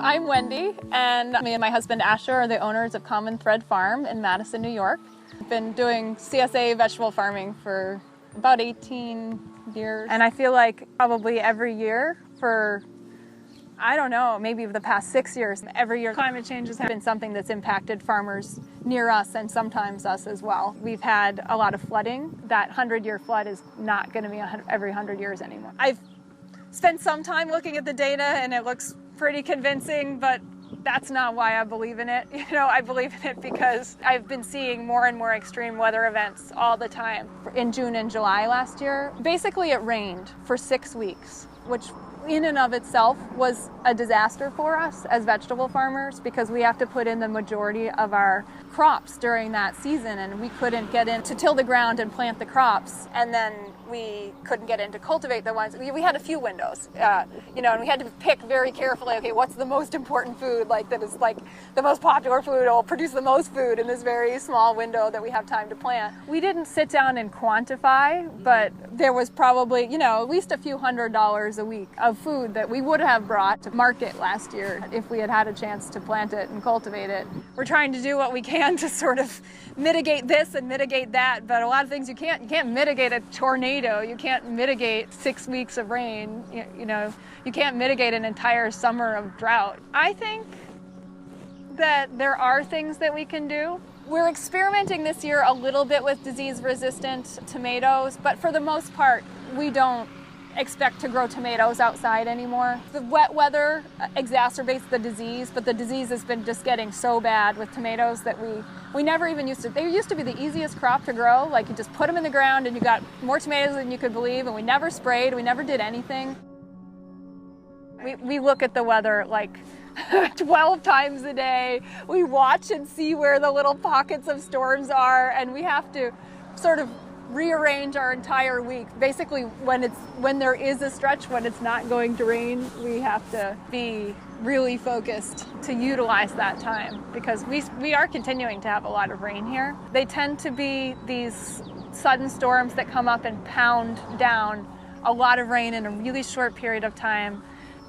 I'm Wendy, and me and my husband Asher are the owners of Common Thread Farm in Madison, New York. I've been doing CSA vegetable farming for about 18 years, and I feel like probably every year for, I don't know, maybe the past 6 years, every year climate change has been something that's impacted farmers near us and sometimes us as well. We've had a lot of flooding. That 100-year flood is not going to be every 100 years anymore. I've spent some time looking at the data and it looks pretty convincing, but that's not why I believe in it. I believe in it because I've been seeing more and more extreme weather events all the time. In June and July last year, basically it rained for 6 weeks, which in and of itself was a disaster for us as vegetable farmers because we have to put in the majority of our crops during that season, and we couldn't get in to till the ground and plant the crops, and then we couldn't get in to cultivate the ones. We had a few windows, and we had to pick very carefully, okay, what's the most important food, that is the most popular food, or will produce the most food in this very small window that we have time to plant. We didn't sit down and quantify, but there was probably, at least a few $100s a week of food that we would have brought to market last year if we had had a chance to plant it and cultivate it. We're trying to do what we can to sort of mitigate this and mitigate that, but a lot of things you can't mitigate a tornado, you can't mitigate 6 weeks of rain, you can't mitigate an entire summer of drought. I think that there are things that we can do. We're experimenting this year a little bit with disease-resistant tomatoes, but for the most part, we don't expect to grow tomatoes outside anymore. The wet weather exacerbates the disease, but the disease has been just getting so bad with tomatoes that we never even used to. They used to be the easiest crop to grow. You just put them in the ground and you got more tomatoes than you could believe, and we never sprayed, we never did anything. We look at the weather 12 times a day. We watch and see where the little pockets of storms are, and we have to sort of rearrange our entire week. Basically, when there is a stretch when it's not going to rain, we have to be really focused to utilize that time because we are continuing to have a lot of rain here. They tend to be these sudden storms that come up and pound down a lot of rain in a really short period of time,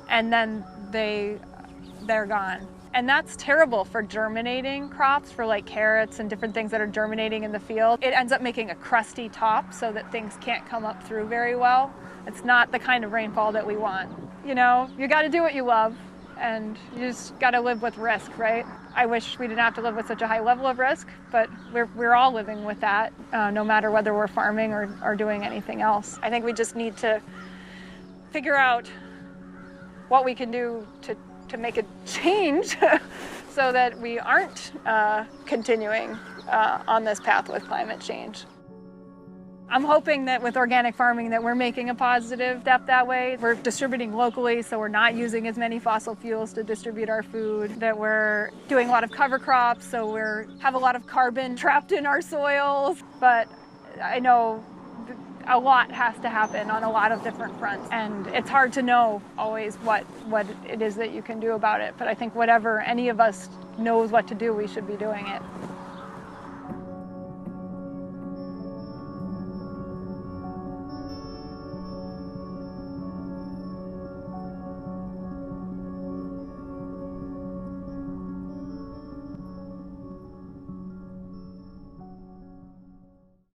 and then they're gone. And that's terrible for germinating crops, for carrots and different things that are germinating in the field. It ends up making a crusty top so that things can't come up through very well. It's not the kind of rainfall that we want. You got to do what you love, and you just got to live with risk, right? I wish we didn't have to live with such a high level of risk, but we're all living with that, no matter whether we're farming or doing anything else. I think we just need to figure out what we can do to make a change so that we aren't continuing on this path with climate change. I'm hoping that with organic farming that we're making a positive step that way. We're distributing locally, so we're not using as many fossil fuels to distribute our food, that we're doing a lot of cover crops, so we have a lot of carbon trapped in our soils. But I know a lot has to happen on a lot of different fronts, and it's hard to know always what it is that you can do about it. But I think whatever any of us knows what to do, we should be doing it.